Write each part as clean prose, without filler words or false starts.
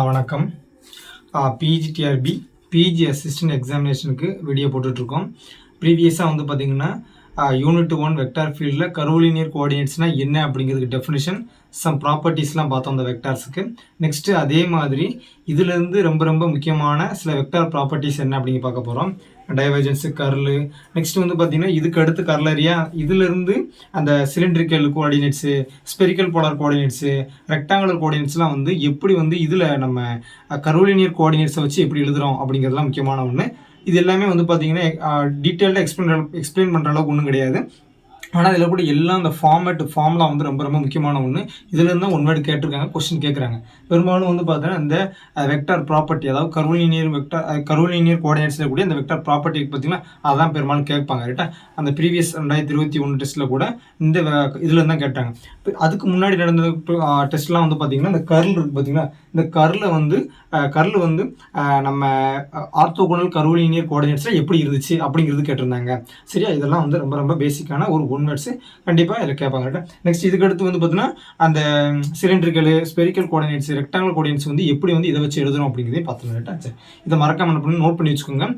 வணக்கம். PGTRB PG assistant எக்ஸாமினேஷனுக்கு video போட்டுட்ருக்கோம். ப்ரீவியஸாக வந்து பார்த்திங்கன்னா யூனிட் 1 வெக்டார் ஃபீல்டில் கர்வ்லினியர் கோஆர்டினேட்ஸ்னால் என்ன அப்படிங்கிறதுக்கு டெஃபினிஷன், சம் ப்ராப்பர்ட்டிஸ்லாம் பார்த்தோம் அந்த வெக்டார்ஸுக்கு. நெக்ஸ்ட்டு அதே மாதிரி இதிலேருந்து ரொம்ப ரொம்ப முக்கியமான சில வெக்டார் ப்ராப்பர்ட்டிஸ் என்ன அப்படிங்க பார்க்க போகிறோம். டைவர்ஜென்ஸு, கர்லு, நெக்ஸ்ட் வந்து பார்த்திங்கன்னா இதுக்கு அடுத்து கர்லரியா, இதிலிருந்து அந்த cylindrical coordinates, spherical polar coordinates, rectangular கோஆர்டினேட்ஸ்லாம் வந்து எப்படி வந்து இதில் நம்ம கர்வ்லினியர் கோஆர்டினேட்ஸை வச்சு எப்படி எழுதுகிறோம் அப்படிங்கிறதுலாம் முக்கியமான ஒன்று. இது எல்லாமே வந்து பார்த்திங்கன்னா டீட்டெயில்டாக எக்ஸ்பிளைன் பண்ணுற அளவுக்கு ஒன்றும் கிடையாது. ஆனால் இதில் கூட எல்லாம் அந்த ஃபார்முலா வந்து ரொம்ப ரொம்ப முக்கியமான ஒன்று. இதிலேருந்து தான் ஒன் வேர்டு கேட்டிருக்காங்க, கொஸ்டின் கேட்குறாங்க. பெரும்பாலும் வந்து பார்த்தீங்கன்னா இந்த வெக்டார் ப்ராப்பர்ட்டி, அதாவது கர்வ்லினியர் கோஆர்டினேட்ஸில் கூட இந்த வெக்டார் ப்ராப்பர்ட்டி பார்த்தீங்கன்னா அதான் பெரும்பாலும் கேட்பாங்க. ரைட்டா, அந்த ப்ரீவியஸ் 2021 டெஸ்ட்டில் கூட இந்த இதில் தான் கேட்டாங்க. அதுக்கு முன்னாடி நடந்த டெஸ்ட்லாம் வந்து பார்த்திங்கன்னா இந்த கர்ல் இருக்குது பார்த்தீங்கன்னா, இந்த கர்ல் வந்து நம்ம ஆர்த்தோகோனல் கர்வ்லினியர் கோஆர்டினேட்ஸில் எப்படி இருந்துச்சு அப்படிங்கிறது கேட்டிருந்தாங்க. சரியா, இதெல்லாம் வந்து ரொம்ப ரொம்ப பேசிக்கான ஒரு ஒன் வேர்ட்ஸு கண்டிப்பாக இதில் கேட்பாங்க. நெக்ஸ்ட் இதுக்கு அடுத்து வந்து பார்த்தீங்கன்னா அந்த cylindrical, spherical coordinates, rectangular coordinates வந்து எப்படி வந்து இதை வச்சு எழுதணும் அப்படிங்கிறதையும் பார்த்துக்கலாம். ரைட்டா, சரி, இதை மறக்காம என்ன பண்ணி நோட் பண்ணி வச்சுக்கோங்க.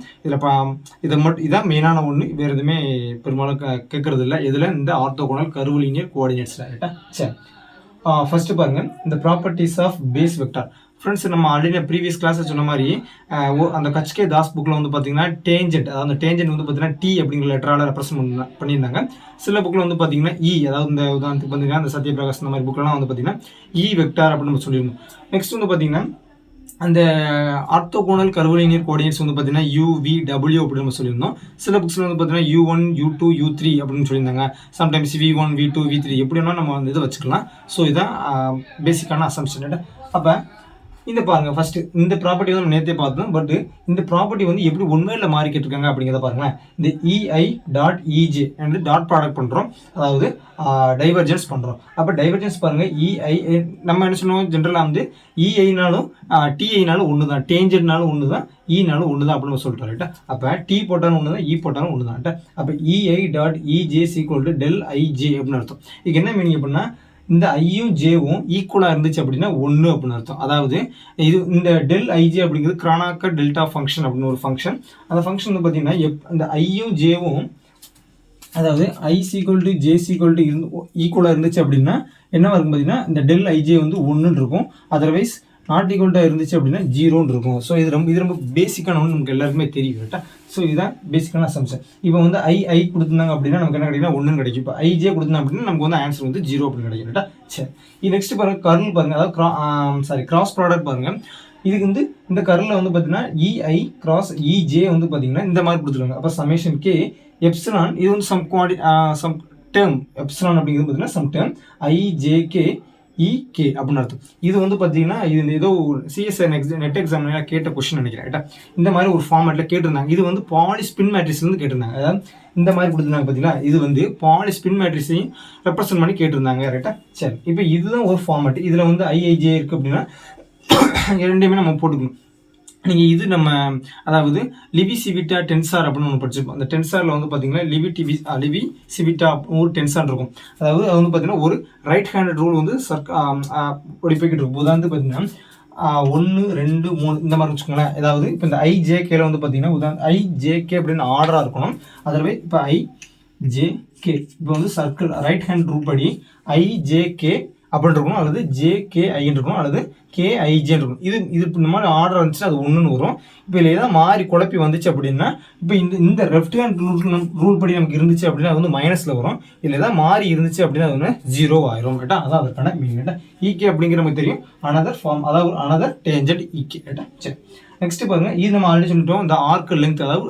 இதில் இதான் மெயினான ஒன்று, வேறு எதுவுமே பெரும்பாலும் கேட்கறது இல்லை. இதில் இந்த ஆர்த்தோகோனல் கர்வ்லினியர் கோஆர்டினேட்ஸில். ரைட்டா, சரி, ஃபர்ஸ்ட் பாருங்கள் இந்த properties of base vector. Friends, நம்ம ஆல்ரெடி ப்ரீவியஸ் கிளாஸில் சொன்ன மாதிரி அந்த கச்கே தாஸ் புக்கில் வந்து பார்த்தீங்கன்னா டேஞ்சன்ட், அதாவது அந்த டேஞ்சன்ட் வந்து பார்த்தீங்கன்னா டி அப்படிங்கிற லெட்டரால் ரெப்ரசன்ட் பண்ணியிருந்தாங்க. சில புக்கில் வந்து பார்த்தீங்கன்னா இ, அதாவது இந்த உதாரணத்துக்கு பார்த்தீங்கன்னா இந்த சத்யபிரகாஷ் இந்த மாதிரி புக்கெல்லாம் வந்து பார்த்தீங்கன்னா இ வெக்டார் அப்படின்னு நம்ம சொல்லியிருந்தோம். நெக்ஸ்ட் வந்து பார்த்தீங்கன்னா அந்த ஆர்த்தோகோனல் கர்வ்லினியர் கோஆர்டினேட்ஸ் வந்து பார்த்தீங்கன்னா UVW அப்படின்னு நம்ம சொல்லியிருந்தோம். சில புக்ஸில் வந்து பார்த்தீங்கன்னா U1, U2, U3 அப்படின்னு சொல்லியிருந்தாங்க. சம்டைம்ஸ் V1, V2, V3 எப்படி வேணால் நம்ம வந்து இதை வச்சுக்கலாம். ஸோ இதுதான் பேசிக்கான அசம்ஷன். அப்போ இந்த பாருங்கள், ஃபஸ்ட்டு இந்த ப்ராப்பர்ட்டி வந்து நம்ம நேற்றே பார்த்தோம். பட் இந்த ப்ராப்பர்ட்டி வந்து எப்படி ஒன்வேல மாறி கேட்டிருக்காங்க அப்படிங்கிறத பாருங்களேன். இந்த EI.EJ வந்து டாட் ப்ராடக்ட் பண்ணுறோம், அதாவது டைவர்ஜென்ஸ் பண்ணுறோம். அப்போ டைவர்ஜென்ஸ் பாருங்கள், EI நம்ம என்ன சொன்னோம், ஜென்ரலாக வந்து EIனாலும் TIனாலும் ஒன்று தான், டேஞ்சர்னாலும் ஒன்று தான், ஈனாலும் ஒன்று தான் அப்படின்னு சொல்லிட்டோம். ரைட்டா, அப்போ T போட்டாலும் ஒன்று தான், E போட்டாலும் ஒன்று தான். அப்போ EI.EJ = ∆IJ அப்படின்னு அர்த்தம். இதுக்கு என்ன மீனிங் அப்படின்னா, இந்த ஐயும் ஜேவும் ஈக்குவலாக இருந்துச்சு அப்படின்னா 1 அப்படின்னு அர்த்தம். அதாவது இது இந்த ∆IJ அப்படிங்கிறது கிரானாக்கர் டெல்டா ஃபங்க்ஷன் அப்படின்னு ஒரு ஃபங்க்ஷன். அந்த ஃபங்க்ஷன் வந்து பார்த்தீங்கன்னா இந்த ஐயும் ஜேவும், அதாவது I = J ஈக்குவலாக இருந்துச்சு அப்படின்னா என்னவா இருக்கும் பார்த்தீங்கன்னா இந்த ∆IJ வந்து 1 இருக்கும். அதர்வைஸ் நாட் ஈக்குவல்ட்டாக இருந்துச்சு அப்படின்னா 0 இருக்கும். ஸோ இது ரொம்ப பேசிக்கான ஒன்று, நமக்கு எல்லாருக்குமே தெரியும். ரைட்டா, ஸோ இதுதான் பேசிக்கான அசம்ஷன். இப்போ வந்து I கொடுத்துருந்தாங்க அப்படின்னா நமக்கு என்ன கிடைக்குன்னா 1 கிடைக்கும். இப்போ IJ கொடுத்தாங்க அப்படின்னா நமக்கு வந்து ஆன்சர் வந்து 0 அப்படின்னு கிடைக்கும். ரைட்டா, சரி, இது நெக்ஸ்ட் பாருங்கள் கர்ல் பாருங்கள், அதாவது கிராஸ் ப்ராடக்ட் பாருங்கள். இதுக்கு வந்து இந்த கர்லில் வந்து பார்த்தீங்கன்னா EI × EJ வந்து பார்த்தீங்கன்னா இந்த மாதிரி கொடுத்துருக்காங்க. அப்போ சமேஷன் K எப்சிலான், இது வந்து சம் டேர்ம், எப்சிலான் அப்படிங்கிறது பார்த்தீங்கன்னா சம் டேர்ம் IJK EK அப்படின்னு அர்த்தம். இது வந்து பார்த்தீங்கன்னா இது ஏதோ சிஎஸ்ஐ நெட் எக்ஸாமில் கேட்ட கொஸ்டின் நினைக்கிறேன். ரைட்டா, இந்த மாதிரி ஒரு ஃபார்மேட்டில் கேட்டிருந்தாங்க. இது வந்து பாலிஸ்பின் மேட்ரிக்ஸ்லேருந்து கேட்டிருந்தாங்க. அதாவது இந்த மாதிரி கொடுத்துருந்தாங்க பார்த்தீங்களா, இது வந்து பாலிஸ்பின் மேட்ரிக்ஸையும் ரெப்ரசென்ட் பண்ணி கேட்டிருந்தாங்க. ரைட்டா, சரி, இப்போ இதுதான் ஒரு ஃபார்மேட். இதில் வந்து IIJ இருக்குது அப்படின்னா ரெண்டையுமே நம்ம போட்டுக்கணும். நீங்கள் இது நம்ம அதாவது லிவி சிவிட்டா டென்சார் அப்படின்னு ஒன்று படிச்சிருப்போம். அந்த டென்சாரில் வந்து பார்த்தீங்கன்னா லிவி சிவிட்டா ஒரு டென்சார் இருக்கும். அதாவது அது வந்து பார்த்தீங்கன்னா ஒரு ரைட் ஹேண்டட் ரூல் வந்து ஓடி போய்கிட்டு இருக்கும். உதாரணத்துக்கு பார்த்தீங்கன்னா 1, 2, 3 இந்த மாதிரி வச்சுக்கோங்களேன். அதாவது இப்போ இந்த IJKல வந்து பார்த்தீங்கன்னா IJK அப்படின்னு ஆர்டராக இருக்கணும். அதர்வே இப்போ IJK இப்போ வந்து சர்க்கிள் ரைட் ஹேண்ட் ரூல் படி IJK அப்படின்னு இருக்கணும், அல்லது JKI இருக்கணும், அல்லது KIJ இருக்கணும். இது இந்த மாதிரி ஆர்டர் வந்துச்சுன்னா அது 1ன்னு வரும். இப்போ இதில் ஏதாவது மாறி குழப்பி வந்துச்சு அப்படின்னா, இப்போ இந்த லெஃப்ட் ஹேண்ட் ரூல் படி நமக்கு இருந்துச்சு அப்படின்னா அது வந்து மைனஸில் வரும். இதில் ஏதாவது மாறி இருந்துச்சு அப்படின்னா அது வந்து 0 ஆயிரும். ரைட்டா, அதான் அதற்கான மீனிங். ரைட்டா, EK அப்படிங்கிற நமக்கு தெரியும், அனதர் ஃபார்ம், அதாவது அனதர் டேஞ்சன்ட் EK. ரைட்டா, சரி, நெக்ஸ்ட் பாருங்க, இது நம்ம ஆல்ரெடி சொல்லிட்டோம், இந்த ஆர்க் லெங்த், அதாவது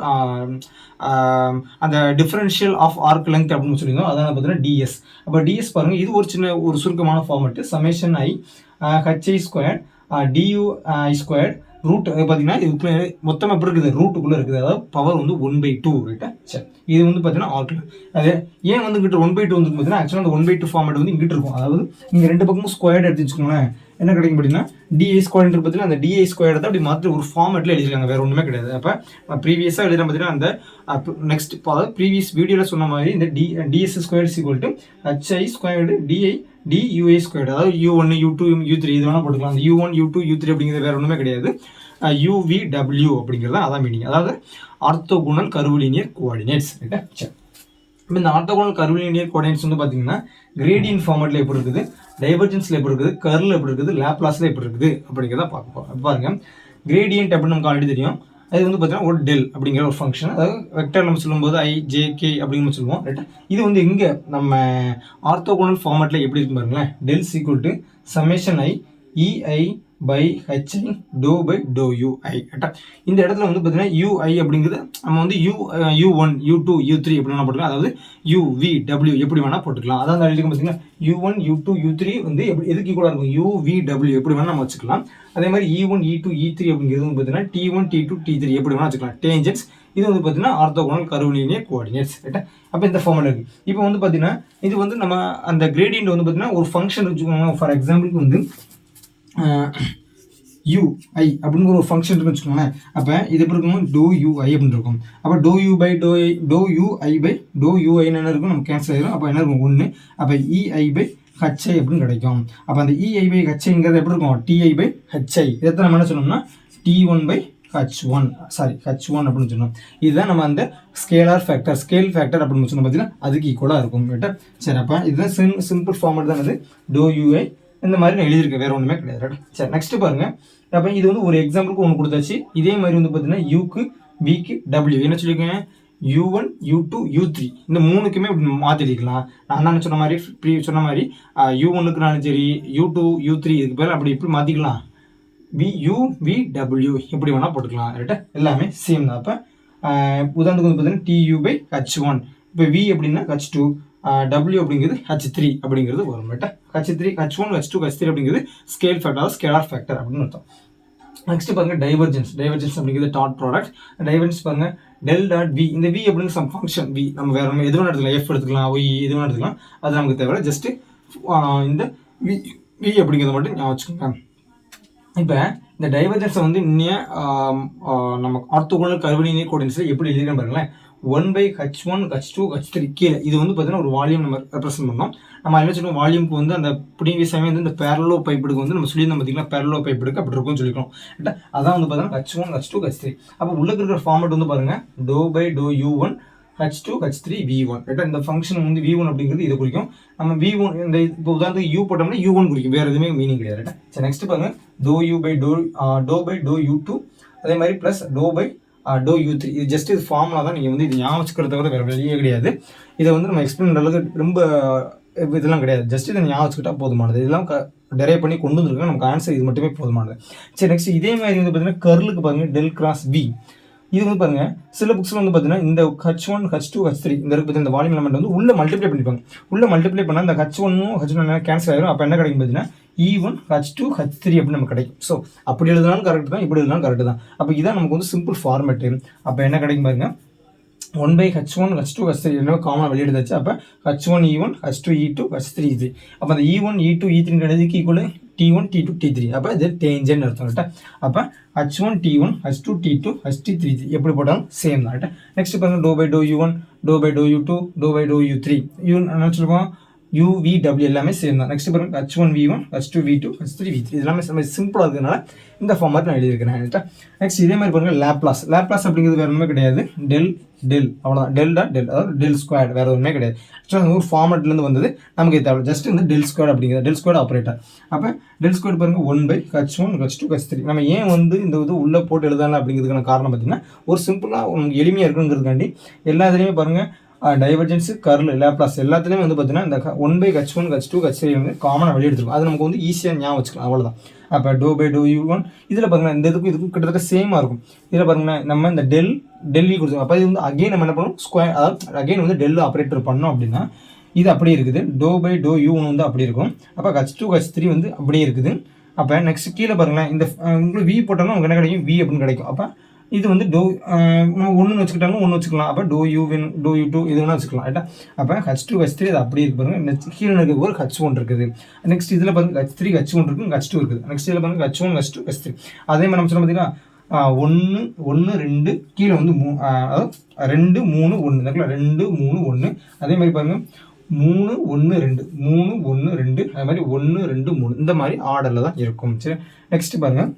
அந்த டிஃபரன்ஷியல் ஆஃப் ஆர்க் லெங்த் அப்படின்னு சொல்லியிருந்தோம். அதான் பார்த்தீங்கன்னா DS. அப்போ DS பாருங்கள், இது ஒரு சுருக்கமான format. Summation I HI² DUI² root பார்த்தீங்கன்னா இதுக்குள்ளே மொத்தமாக எப்படி இருக்குது, ரூட்டுக்குள்ளே இருக்குது, அதாவது பவர் வந்து 1/2. ரைட்டா, சரி, இது வந்து பார்த்தீங்கன்னா ஆர்க். அது ஏன் வந்து இங்கிட்ட 1/2 வந்து பார்த்தீங்கன்னா ஆக்சுவலாக அந்த 1/2 ஃபார்மேட் வந்து இங்கிட்டு இருக்கும். அதாவது நீங்கள் ரெண்டு பக்கமும் ஸ்கொயர்டு எடுத்து வச்சுக்கோங்களேன், என்ன கிடைக்கும் அப்படின்னா DI² பார்த்தீங்கன்னா அந்த DI² தான் அப்படி மாற்றி ஒரு ஃபார்மேட்டில் எழுதிருக்காங்க, வேறு ஒன்றுமே கிடையாது. அப்போ ப்ரீவியஸாக எழுதுனா பார்த்தீங்கன்னா அந்த நெக்ஸ்ட் ப்ரீவியஸ் வீடியோவில் சொன்ன மாதிரி இந்த DS² = HI² DI டியூஐ ஸ்கொயர்டு, அதாவது U1 U2 U3 இது வேணால் போட்டுக்கலாம். அந்த U1 U2 U3 அப்படிங்கிறது வேறு ஒன்றுமே கிடையாது, UVW அப்படிங்கிறது அதான் மீனிங், அதாவது ஆர்த்தோகோனல் கர்வுலினியர் கோஆர்டினேட்ஸ். ரைட்டா? சரி, இப்போ இந்த ஆர்த்தோகோனல் கர்வுலினியர் கோஆர்டினேட்ஸ் வந்து பார்த்தீங்கன்னா கிரேடியன்ட் ஃபார்மேட்டில் எப்படி இருக்குது, டைவர்ஜென்ஸில் எப்படி இருக்குது, கர்ல் எப்படி இருக்குது, லேப்லாஸில் எப்படி இருக்குது அப்படிங்கிறத பார்க்க பாருங்க. கிரேடியன்ட் அப்படின்னு நமக்கு ஆல்ரெடி தெரியும், அது வந்து பார்த்தீங்கன்னா ஒரு டெல் அப்படிங்கிற ஒரு ஃபங்க்ஷன், அதாவது வெக்டர் நம்ம சொல்லும்போது IJK அப்படின்னு சொல்லுவோம். ரைட்டா? இது வந்து இங்கே நம்ம ஆர்த்தோகோனல் ஃபார்மேட்டில் எப்படி இருக்கு பாருங்களேன், del equal to summation I EI by HI do by do UI. ரைட்டா? இந்த இடத்துல வந்து பார்த்தீங்கன்னா UI அப்படிங்கிறது நம்ம வந்து U1 U2 U3 எப்படி வேணால் போட்டுக்கலாம், அதாவது UVW எப்படி வேணால் போட்டுக்கலாம். அதான் அந்த எழுதிக்கும் பார்த்தீங்கன்னா U1 U2 U3 வந்து எப்படி எதுக்கு ஈக்குவலாக இருக்கும், UVW எப்படி வேணால் நம்ம வச்சுக்கலாம். அதே மாதிரி E1 E2 E3 அப்படிங்கிறது வந்து பார்த்தீங்கன்னா T1 T2 T3 எப்படி வேணால் வச்சுக்கலாம். டேஞ்சன்ஸ் இது வந்து பார்த்தீங்கன்னா ஆர்த்தோகோனல் கர்வுலினியர் கோஆர்டினேட்ஸ். ரைட்டா? அப்போ இந்த ஃபார்முலா இருக்குது. இப்போ வந்து பார்த்தீங்கன்னா இது வந்து நம்ம அந்த கிரேடியன்ட் வந்து பார்த்தீங்கன்னா ஒரு ஃபங்க்ஷன் வச்சுக்கோங்க. ஃபார் எக்ஸாம்பிளுக்கு வந்து UI அப்படிங்கிற ஒரு ஃபங்க்ஷன் இருக்குன்னு வச்சுக்கோங்களேன். அப்போ இது எப்படி இருக்கும், டோ UI அப்படின்னு இருக்கும். அப்போ do UI by do UI என்ன இருக்கும், நம்ம கேன்சல் ஆகிடும். அப்போ என்ன இருக்கும் 1. அப்போ EI பை HI அப்படின்னு கிடைக்கும். அப்போ அந்த EI பை HIங்கிறது எப்படி இருக்கும், TI பை HI. இதை நம்ம என்ன சொன்னோம்னா T1 பை H1 அப்படின்னு சொன்னோம். இதுதான் நம்ம அந்த ஸ்கேல் ஃபேக்டர் அப்படின்னு சொன்னோம் பார்த்தீங்கன்னா அதுக்கு ஈக்குவலாக இருக்கும். ரைட்டா? சரி, அப்போ இதுதான் சிம்பிள் ஃபார்மேட் தான் அது டோ UI. இந்த மாதிரி நான் எழுதியிருக்கேன், வேறு ஒன்றுமே கிடையாது. ரைட்? சரி, நெக்ஸ்ட் பாருங்கள். அப்போ இது வந்து ஒரு எக்ஸாம்பிளுக்கு ஒன்று கொடுத்தாச்சு. இதே மாதிரி வந்து பார்த்தீங்கன்னா யூக்கு பிக்கு W என்ன U1 U2 U3 இந்த மூணுக்குமே இப்படி மாற்றிக்கலாம். நான் தான் சொன்ன மாதிரி U1க்குனாலும் சரி U2 U3 இதுக்கு பேர் அப்படி இப்படி மாற்றிக்கலாம். VU இப்படி வேணால் போட்டுக்கலாம். ரைட்டா? எல்லாமே சேம் தான். அப்போ உதாரணத்துக்கு வந்து பார்த்தீங்கன்னா TU பை H1, இப்போ V அப்படின்னா H2, W அப்படிங்கிறது H3 அப்படிங்கிறது வரும். ரைட்டா? H3 H1 H2 H3 அப்படிங்கிறது ஸ்கேல் ஃபேக்டர், ஸ்கேலார் ஃபேக்டர் அப்படின்னு அர்த்தம். நெக்ஸ்ட் பாருங்க டைவர்ஜென்ஸ் அப்படிங்கிறது டாட் ப்ராடக்ட். டைவர்ஜென்ஸ் பாருங்க டெல் டாட் V. இந்த V அப்படிங்கிற சம் ஃபங்க்ஷன் V நம்ம வேற ஒன்று எது வேணா எடுத்துக்கலாம், F எடுத்துக்கலாம், Y எது வேணா எடுத்துக்கலாம், அது நமக்கு தேவை. ஜஸ்ட் இந்த V அப்படிங்கிறத மட்டும் ஞாபகம் வச்சுக்கோங்க. இப்போ இந்த டைவர்ஜென்ஸை வந்து இன்னும் நம்ம ஆர்த்தோகோனல் கர்வுலினியர் கோஆர்டினேட்ஸில் எப்படி எழுதிருக்கேன்னு பாருங்களேன். 1/H1 H2 H3 கீழே இது வந்து பார்த்தீங்கன்னா ஒரு வால்யூம் நம்ம ரெப்ரசென்ட் பண்ணோம். நம்ம என்ன சொல்லுவோம், வால்யூமுக்கு வந்து அந்த ப்ரீவியஸ் டைம் வந்து இந்த பேரலோ பைப்புக்கு வந்து நம்ம சொல்லியிருந்தோம் பார்த்தீங்கன்னா, பேரலோ பைப்புக்கு அப்படி இருக்கும்னு சொல்லிக்கிறோம். அதான் வந்து பார்த்தீங்கன்னா H1 H2 H3. அப்போ உள்ள இருக்கிற ஃபார்மேட் வந்து பாருங்க டோ பை டோ U1 H2 H3 V1. ரைட்டா? இந்த ஃபங்க்ஷன் வந்து V1 அப்படிங்கிறது இதை குறிக்கும். நம்ம V1 இந்த இப்போ உதாரணத்துக்கு U போட்டோம்னா U1 குறிக்கும், வேறு எதுவுமே மீனிங் கிடையாது. ரைட்டா? சரி, நெக்ஸ்ட் பாருங்க டோ U பை டோ U2 அதே மாதிரி ப்ளஸ் டோ பை டோ U3. இது ஜஸ்ட் இது ஃபார்முலா தான், நீங்கள் வந்து இது ஞாபகம் வச்சுக்கிறத விட வேறு வெளியே கிடையாது. இதை வந்து நம்ம எக்ஸ்பிளைன் பண்ணுற அளவுக்கு ரொம்ப இதெல்லாம் கிடையாது. ஜஸ்ட் இதை ஞாபகம் வச்சுக்கிட்டா போதுமானது. இதெல்லாம் டெரைவ் பண்ணி கொண்டு வந்துருக்காங்க, நமக்கு ஆன்சர் இது மட்டுமே போதுமானது. சரி, நெக்ஸ்ட் இதே மாதிரி வந்து பார்த்தீங்கன்னா கர்லுக்கு பாருங்கள் டெல் கிராஸ் V. இது வந்து பாருங்க சில புக்ஸில் வந்து பார்த்தீங்கன்னா இந்த H1 H2 H3 இந்த இருக்கு இந்த வால்யூம் எலமெண்ட் வந்து உள்ள மல்டிப்ளை பண்ணிப்பாங்க. உள்ள மல்டிப்ளை பண்ணால் இந்த H1 கேன்சல் ஆயிரும். அப்போ என்ன கிடைக்கும் பார்த்தீங்கன்னா E1 H2 H3 அப்படின்னு நமக்கு கிடைக்கும். ஸோ அப்படி எழுதினாலும் கரெக்ட் தான், இப்படி எழுதினாலும் கரெக்ட் தான். அப்போ இதான் நமக்கு வந்து சிம்பிள் ஃபார்மேட்டு. அப்போ என்ன கிடைக்கும் பாருங்க 1/H1 H2 H3 என்ன காமனாக வெளியிடுதாச்சு. அப்போ H1 E1 H2 E2 H3 E3. அப்போ அந்த E1 E2 E3 எழுதிக்கு equal T1 T2 T3. அப்போ இது டேஞ்சன் அர்த்தம். ரைட்டா? அப்போ H1 T1 H2 T2 H3 T3 எப்படி போட்டாலும் சேம் தான். ரைட்டா? நெக்ஸ்ட் பாருங்க டோ பை டோ U1 டோ பை டோ U2 டோ பை டோ U3 நினச்சிருக்கோம் UVW எல்லாமே சேம் தான். நெக்ஸ்ட் பாருங்க H1 V1 H2 V2 H3 V3 இதெல்லாமே சிம்பிளாக இருக்கிறதுனால இந்த ஃபார்மேட் நான் எழுதியிருக்கிறேன். ரைட்டா? நெக்ஸ்ட் இதே மாதிரி பாருங்க லேப்லாஸ் அப்படிங்கிறது வேறு ஒன்றுமே கிடையாது, டெல் அவ்வளோதான். டெல் டாட் டெல், அதாவது டெல் ஸ்கொயர், வேறு ஒன்றுமே கிடையாது. ஆக்சுவலாக ஒரு ஃபார்மேட்லேருந்து வந்தது நமக்கு தேவை. ஜஸ்ட் இந்த டெல் ஸ்கொயர் அப்படிங்கிறது டெல் ஸ்கொயர் ஆப்ரேட்டர். அப்போ டெல் ஸ்கொயர் பாருங்க 1/H1 H2 H3. நம்ம ஏன் வந்து இந்த இது உள்ளே போட்டு எழுதலாம் அப்படிங்கிறதுக்கான காரணம் பார்த்தீங்கன்னா ஒரு சிம்பிளாக உங்களுக்கு எளிமையாக இருக்குங்கிறதுக்காண்டி எல்லா இதுலேயுமே பாருங்கள் டைவர்ஜென்ஸு கர்ல் லேப்லாஸ் எல்லாத்துலேயுமே வந்து பார்த்தீங்கன்னா இந்த 1/H1 H2 H3 வந்து காமனாக வெளியே எடுத்துருக்கும். அது நமக்கு வந்து ஈஸியாக ஞாபகம் வச்சுக்கலாம், அவ்வளோதான். அப்போ டோ பை டோ U1 இதில் பாருங்கன்னா இந்த இதுக்கும் கிட்டத்தட்ட சேமாக இருக்கும். இதில் பாருங்கன்னா நம்ம இந்த டெல்லி கொடுத்தோம். அப்போ இது வந்து அகைன் நம்ம என்ன பண்ணணும் ஸ்கொயர், அதாவது அகைன் வந்து டெல் ஆப்ரேட்டர் பண்ணோம் அப்படின்னா இது அப்படியே இருக்குது. டோ பை டோ U1 வந்து அப்படி இருக்கும். அப்போ H2 H3 வந்து அப்படியே இருக்குது. அப்போ நெக்ஸ்ட் கீழே பாருங்களேன் இந்த உங்களுக்கு V போட்டோம்னா உங்களுக்கு என்ன கிடைக்கும் V அப்படின்னு கிடைக்கும். அப்போ இது வந்து டோ நம்ம ஒன்று வச்சுக்கிட்டாலும் ஒன்று வச்சுக்கலாம். அப்போ டோ U1 டோ U2 இது வேணால் வச்சுக்கலாம். ரைட்டா? அப்போ H2 H3 அது அப்படியே இருக்கு பாருங்க. நெக்ஸ்ட் கீழே இருக்க ஒரு H1 இருக்குது. நெக்ஸ்ட் இதில் பாருங்க H3 H1 இருக்குது, H2 இருக்குது. நெக்ஸ்ட் இதில் பாருங்க H1 H2 H3. அதே மாதிரி நம்ம சொன்ன பார்த்தீங்கன்னா 1 2 கீழே வந்து அதாவது 2 3 1 இந்த 2 3 1. அதே மாதிரி பாருங்க 3 1 2 3 1 2 அது மாதிரி 1 2 3 இந்த மாதிரி ஆர்டரில் தான் இருக்கும். சரி, நெக்ஸ்ட் பாருங்கள்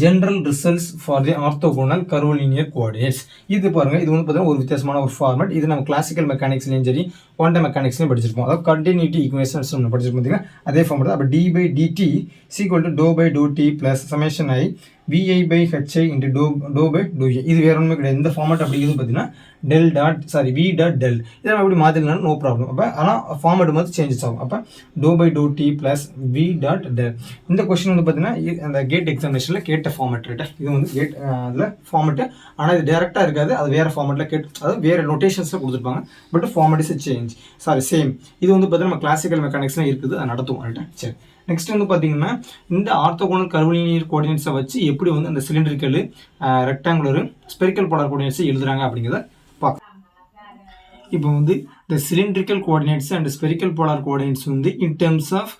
general results for the orthogonal curvilinear coordinates. இது பாருங்க, இது வந்து பார்த்தீங்கன்னா ஒரு வித்தியாசமான ஒரு ஃபார்மேட். இது நம்ம கிளாசிக்கல் மெக்கானிக்ஸ்லையும் சரி குவாண்டம் மெக்கானிக்ஸ்லையும் படிச்சிருப்போம். அதாவது கண்டினியூட்டி ஈக்குவேஷன்ஸ் நம்ம படிச்சிருப்போம் பார்த்தீங்கன்னா அதே ஃபார்மேட் தான். அப்போ d by d t equal to doe by to t plus summation i v i by h i into doe by doe a. இது வேற ஒன்றுமே கிடையாது. இந்த ஃபார்மேட் அப்படிங்கிறது பார்த்தீங்கன்னா வி டாட் டெல். இதை நம்ம எப்படி மாற்றினாலும் நோ ப்ராப்ளம். அப்போ ஆனால் ஃபார்மேட் வந்து சேஞ்சஸ் ஆகும். அப்போ டோ by to t plus v dot del. இந்த கொஸ்டின் வந்து பார்த்தீங்கன்னா அந்த கேட் எக்ஸாமினேஷனில் கேட்ட ஃபார்மேட் ரைட்டா. இது வந்து கேட் அதில் ஃபார்மேட்டு, ஆனால் இது டேரெக்டாக இருக்காது. அது வேறு ஃபார்மேட்டில் அதாவது வேறு நோட்டேஷன்ஸில் கொடுத்துருப்பாங்க. But format is change same. இது வந்து பார்த்தீங்கன்னா நம்ம கிளாசிக்கல் மெக்கானிக்ஸ்லாம் இருக்குது, அது நடத்தும் ரைட்டா. சரி, நெக்ஸ்ட் வந்து பார்த்தீங்கன்னா இந்த ஆர்த்தோகோனல் கர்வலினியர் கோஆர்டினேட்ஸை வச்சு எப்படி வந்து அந்த சிலிண்டரிக்கல், ரெக்டாங்குலர், ஸ்பெரிக்கல் போலார் கோஆர்டினேட்ஸை எழுதுறாங்க அப்படிங்கிறத பார்க்கலாம். இப்போ வந்து இந்த cylindrical coordinates and spherical polar coordinates வந்து இன் டெர்ம்ஸ் ஆஃப்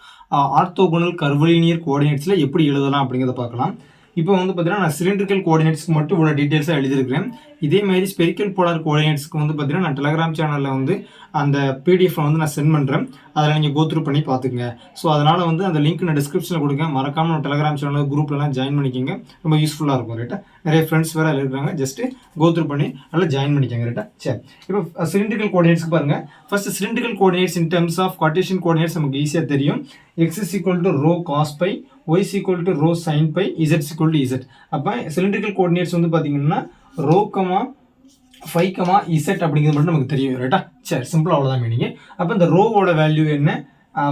ஆர்த்தோகோனல் கர்வலினியர் கோஆர்டினேட்ஸில் எப்படி எழுதலாம் அப்படிங்கிறத பார்க்கலாம். இப்போ வந்து பார்த்தீங்கன்னா நான் சிலிண்ட்ரிக்கல் கோஆர்டினேட்ஸ்க்கு மட்டும் இவ்வளோ டீட்டெயில்ஸாக எழுதியிருக்கிறேன். இதே மாதிரி ஸ்பெரிக்கல் போலார் கோஆர்டினேட்ஸ்க்கு வந்து பார்த்தீங்கன்னா நான் டெலகிராம் சேனலில் வந்து அந்த பிடிஎஃப் வந்து நான் சென்ட் பண்ணுறேன். அதில் நீங்கள் கோத்ரூ பண்ணி பார்த்துக்குங்க. ஸோ அதனால் வந்து அந்த லிங்க் நான் டிஸ்கிரிப்ஷனில் கொடுங்க. மறக்காமல் நம்ம டெலகிராம் சேனல் குரூப்லலாம் ஜாயின் பண்ணிக்கோங்க. ரொம்ப யூஸ்ஃபுல்லாக இருக்கும் ரைட்டா. நிறைய ஃப்ரெண்ட்ஸ் வேறு இருக்கிறாங்க. ஜஸ்ட்டு கோத்ரூ பண்ணி நல்லா ஜாயின் பண்ணிக்கோங்க ரைட்டா. சரி, இப்போ சிலிண்ட்ரிக்கல் கோஆர்டினேட்ஸ்க்கு பாருங்கள். First cylindrical coordinates in terms of Cartesian coordinates நமக்கு ஈஸியாக தெரியும். x is equal to rho cos pi, y is equal to rho sin pi, z is equal to z. அப்போ சிலிண்ட்ரிக்கல் கோஆர்டினேட்ஸ் வந்து பார்த்தீங்கன்னா rho comma phi comma z அப்படிங்கிறது மட்டும் நமக்கு தெரியும் ரைட்டா. சரி, சிம்பிளாக அவ்வளோதான் மீனிங். அப்போ இந்த ரோவோட வேல்யூ என்ன,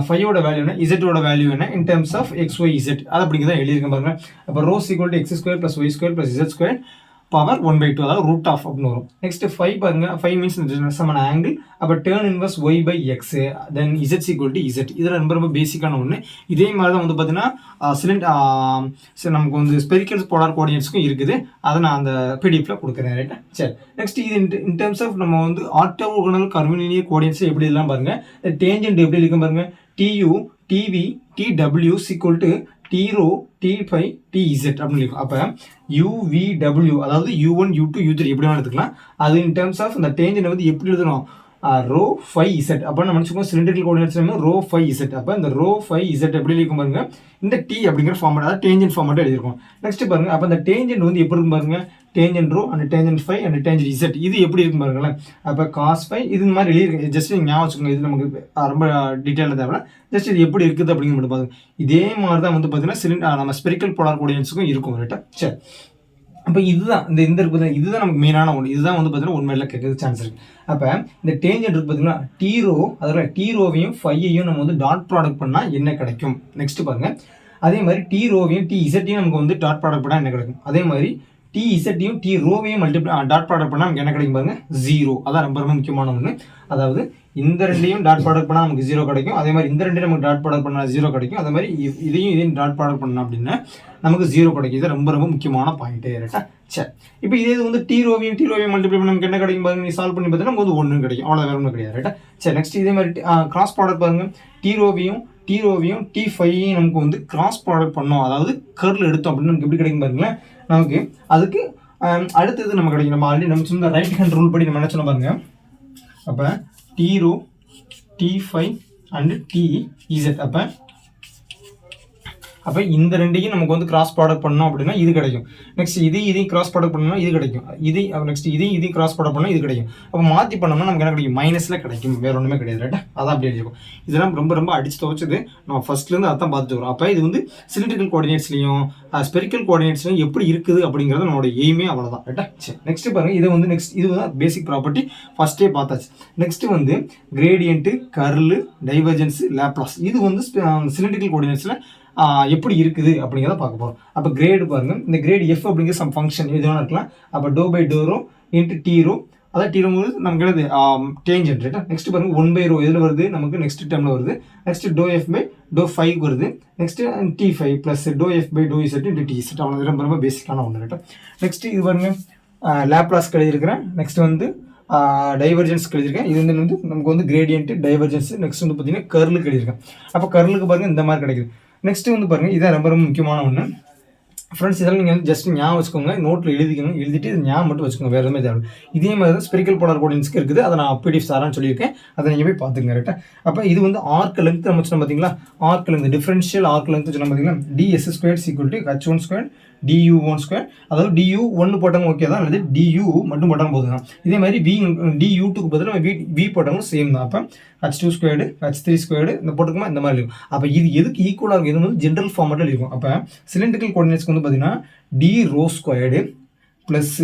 ஃபையோட வேல்யூ என்ன, இசட்டோட வேல்யூ என்ன in terms of x y z, அது அப்படிங்கிறத எழுதியிருக்கேன் பாருங்க. அப்போ rho equal to x square plus y square plus z square power 1/2, அதாவது ரூட் ஆஃப் அப்படின்னு வரும். நெக்ஸ்ட் 5 பாருங்க, 5 மீன்ஸ் சமன் ஆங்கிள். அப்போ tan inverse y by x then z equal to z. இதில் ரொம்ப பேசிக்கான ஒன்று. இதே மாதிரி தான் வந்து பார்த்தீங்கன்னா நமக்கு வந்து ஸ்பெரிக்கல் போலார் கோஆர்டினேட்ஸ்க்கும் இருக்குது. அதை நான் அந்த பிடிஎஃப்ல கொடுக்குறேன் ரைட்டா. சரி, நெக்ஸ்ட் இது இன் டெர்ம்ஸ் ஆஃப் நம்ம வந்து ஆர்த்தோகோனல் கர்வலினியர் கோஆர்டினேட்ஸ் எப்படி எல்லாம் பாருங்க. டேஞ்சன்ட் எப்படி இருக்கும் பாருங்க. டியூ டிவி டிடபிள்யூ equal to d rho T5 TZ அப்படின்னு இருக்கும். அப்போ UVW அதாவது U1 U2 U3 எப்படி வேணாலும் எடுத்துக்கலாம். அது இன் டேர்ம்ஸ் ஆஃப் இந்த டேஞ்சன்ட் வந்து எப்படி எழுதணும், ரோ 5Z. அப்போ நம்ம நினச்சிக்கோங்க சிலிண்டரிக்கல் கோஆர்டினேட்ஸ் ரோ 5Z. அப்போ இந்த ரோ 5Z எப்படி இருக்கும் பாருங்க, இந்த T அப்படிங்கிற ஃபார்மேட், அதாவது டேஞ்சன்ட் ஃபார்மேட் எழுதிருக்கும். நெக்ஸ்ட் பாருங்க, அப்போ இந்த டேஞ்சன்ட் வந்து எப்படி இருக்கும் பாருங்க, tangent rho and tangent 5 and tangent Z. இது எப்படி இருக்கும் பாருங்களேன். அப்போ காஸ் 5 இது மாதிரி எழுதிருக்கு. ஜஸ்ட் நீங்கள் ஞாபகம் வச்சுக்கோங்க, இது நமக்கு ரொம்ப டீட்டெயிலாக தேவை. ஜஸ்ட் இது எப்படி இருக்குது அப்படிங்கிற மட்டும் பாருங்க. இதே மாதிரி தான் வந்து பார்த்தீங்கன்னா நம்ம ஸ்பெரிக்கல் போலார் கோஆர்டினேட்ஸுக்கும் இருக்கும் ரைட்டா. சரி, அப்போ இதுதான் இந்த இருக்குது, இதுதான் நமக்கு மெயினான ஒன்று. இதுதான் வந்து பார்த்தீங்கன்னா உண்மையில கேட்கறது சான்ஸ் இருக்குது. அப்போ இந்த டேஞ்சன்ட் இருக்கு பார்த்தீங்கன்னா டி ரோ, அதில் டி ரோவையும் ஃபையையும் நம்ம வந்து டாட் ப்ராடக்ட் பண்ணால் என்ன கிடைக்கும். நெக்ஸ்ட் பாருங்க, அதே மாதிரி டி ரோவையும் டி இசட்டையும் நமக்கு வந்து டாட் ப்ராடக்ட் பண்ணால் என்ன கிடைக்கும். அதே மாதிரி டி இசட்டையும் டி ரோவையும் டாட் ப்ராடக்ட் பண்ணால் நமக்கு என்ன கிடைக்கும் பாருங்க, 0. அதான் ரொம்ப முக்கியமான ஒன்று. அதாவது இந்த ரெண்டையும் டாட் ப்ராடக்ட் பண்ணால் நமக்கு 0 கிடைக்கும். அதே மாதிரி இந்த ரெண்டையும் நமக்கு டாட் ப்ராடக்ட் பண்ணால் 0 கிடைக்கும். அதே மாதிரி இதையும் டாட் ப்ராடக்ட் பண்ணோம் அப்படின்னா நமக்கு 0 கிடைக்கும். இது ரொம்ப முக்கியமான பாயிண்ட்டு ரைட்டா. சரி, இப்போ இதே வந்து டி ரோவையும் மல்டிப்ளை பண்ண நமக்கு என்ன கிடைக்கும் பாருங்க, நீ சால்வ் பண்ணி பார்த்தீங்கன்னா நமக்கு வந்து 1 கிடைக்கும். அவ்வளோ வேற ஒன்றும் கிடையாது ரைட்டா. சரி, நெக்ஸ்ட் இதே மாதிரி கிராஸ் ப்ராடக்ட் பாருங்க, டி ரோவையும் T5 நமக்கு வந்து கிராஸ் ப்ராடக்ட் பண்ணோம், அதாவது கர்ல் எடுத்தோம் அப்படின்னு நமக்கு எப்படி கிடைக்கும் பாருங்களேன். நமக்கு அதுக்கு அடுத்தது நம்ம கிடைக்கும். நம்ம ஆல்ரெடி நம்ம சொன்ன ரைட் ஹேண்ட் ரூல் படி நம்ம என்ன சொன்ன பாருங்க. அப்போ D rho T5 and TZ. அப்போ இந்த ரெண்டையும் நமக்கு வந்து கிராஸ் ப்ராடக்ட் பண்ணோம் அப்படின்னா இது கிடைக்கும். நெக்ஸ்ட் இதையும் கிராஸ் ப்ராடக்ட் பண்ணோம்னா இது கிடைக்கும். நெக்ஸ்ட் இதையும் கிராஸ் ப்ராடக்ட் பண்ணால் இது கிடைக்கும். அப்போ மாற்றி பண்ணோம்னா நமக்கு என்ன கிடைக்கும், மைனஸில் கிடைக்கும். வேற ஒன்றுமே கிடையாது ரைட்டா. அதான் அப்படி இருக்கும். இதெல்லாம் ரொம்ப அடிச்சு துவச்சது நம்ம ஃபர்ஸ்ட்லேருந்து அதான் பார்த்துட்டு வரோம். அப்போ இது வந்து சிலிண்ட்ரிக்கல் கோஆர்டினேட்ஸ்லையும் ஸ்பெரிக்கல் கோஆர்டினேட்ஸ்லையும் எப்படி இருக்குது அப்படிங்கிறது நம்மளோட எய்மே அவ்வளோதான் ரைட்டா. சரி, நெக்ஸ்ட் பாருங்க, இதை வந்து நெக்ஸ்ட் இதுதான் பேசிக் ப்ராப்பர்ட்டி ஃபர்ஸ்டே பார்த்தாச்சு. நெக்ஸ்ட் வந்து கிரேடியன்ட்டு, கர்லு, டைவர்ஜென்ஸ், லேப்லாஸ். இது வந்து சிலிண்ட்ரிக்கல் கோஆர்டினேட்ஸில் எப்படி இருக்குது அப்படிங்கிறத பார்க்க போகிறோம். அப்போ கிரேடு பாருங்க, இந்த கிரேட் எஃப் அப்படிங்கிற சம் ஃபங்க்ஷன் இது வேணா இருக்கலாம். அப்போ டோ பை டோ ரோ இன்ட்டு டி ரோ, அதான் டி ரோ நமக்கு எழுது டேஞ்சன்ட் ரைட்டா. நெக்ஸ்ட் பாருங்க 1/ρ எதில் வருது நமக்கு, நெக்ஸ்ட் டேர்மில் வருது. நெக்ஸ்ட் டோ எஃப் பை டோ 5 வருது. நெக்ஸ்ட் T5 ப்ளஸ் டோ எஃப் பை டோ இசட் இன்ட்டு டி இசட். அவ்வளோ ரொம்ப பேசிக்கான ஒன்று ரைட்டா. நெக்ஸ்ட் இது பாருங்க லேப்லாஸ் எழுதியிருக்கிறேன். நெக்ஸ்ட் வந்து டைவர்ஜென்ஸ் எழுதியிருக்கேன். இது வந்து நமக்கு வந்து கிரேடியன்ட், டைவர்ஜென்ஸ். நெக்ஸ்ட் வந்து பார்த்தீங்கன்னா கர்லுக்கு எழுதியிருக்கேன். அப்போ கர்லுக்கு பாருங்க இந்த மாதிரி கிடைக்குது. நெக்ஸ்ட் வந்து பாருங்க, இதான் ரொம்ப முக்கியமான ஒன்று. ஃப்ரெண்ட்ஸ் இதெல்லாம் நீங்கள் வந்து ஜஸ்ட் ஞாபகம் வச்சுக்கோங்க, நோட்டில் எழுதிக்கணும், எழுதிட்டு இது ஞாபகம் மட்டும் வச்சுக்கோங்க, வேறு எதுவுமே தேவை. இதே மாதிரி தான் ஸ்பெரிக்கல் போலார் கோஆர்டினேட்ஸ்க்கு இருக்குது. அதை நான் பிடிஎஃப் சாரான்னு சொல்லியிருக்கேன், அதை நீங்கள் போய் பார்த்துங்க ரைட்டா. அப்போ இது வந்து ஆர்க் லென்த் நம்ம சொன்னோம் பார்த்தீங்களா, arc length differential arc length சொன்னோம் பார்த்தீங்களா, ds square equal to h1 square du1 square, அதாவது du1 போட்டாங்க ஓகே தான், அல்லது du மட்டும் போட்டாங்க போதுங்க. இதே மாதிரி du2க்கு பதிலாக v போட்டாலும் சேம் தான். அப்போ h2 ஸ்கொயர்டு h3 ஸ்கொயர்டு இந்த போட்டுக்குமா இந்த மாதிரி இருக்கும். அப்போ இது எதுக்கு ஈக்குவலாக இருக்கும், இது வந்து ஜென்ரல் ஃபார்மேட்டில் இருக்கும். அப்போ சிலிண்ட்ரிக்கல் கோஆர்டினேட்ஸ்க்கு வந்து பார்த்தீங்கன்னா d rho squared plus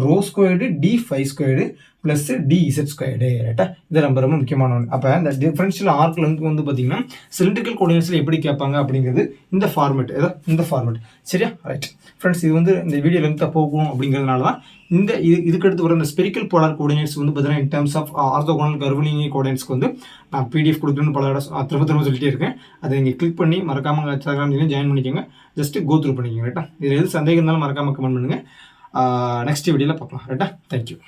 rho squared d5 squared plus dz squared ரைட்டா. இது ரொம்ப ரொம்ப முக்கியமான ஒன்று. அப்போ இந்த டிஃபரன்ஷியல் ஆர்க் லென்த் வந்து பார்த்தீங்கன்னா சிலிண்ட்ரிக்கல் கோஆர்டினேட்ஸில் எப்படி கேட்பாங்க அப்படிங்கிறது இந்த ஃபார்மேட், ஏதோ இந்த ஃபார்மேட் சரியா ரைட். ஃப்ரெண்ட்ஸ் இது வந்து இந்த வீடியோ லென்த்தாக போகணும் அப்படிங்கிறதுனால தான் இந்த இதுக்கடுத்து வர இந்த ஸ்பெரிக்கல் போலார் கோஆர்டினேட்ஸ் வந்து பார்த்தீங்கன்னா இன் டர்ம்ஸ் ஆஃப் ஆர்த்தோகோனல் கர்வலினியர் கோஆர்டினேட்ஸ்க்கு வந்து நான் பிடிஎஃப் கொடுக்குறேன்னு பல திரும்ப சொல்லிட்டே இருக்கேன். அதை நீங்கள் கிளிக் பண்ணி மறக்காமல் டெலகிராம்லையும் ஜாயின் பண்ணிக்கோங்க, ஜஸ்ட்டு கோ த்ரூ பண்ணிக்கோங்க ரைட்டா. இதில் எது சந்தேகம் இருந்தாலும் மறக்காமல் கமெண்ட் பண்ணுங்கள். நெக்ஸ்ட் வீடியோவில் பார்க்கலாம் ரைட்டா. தேங்க்யூ.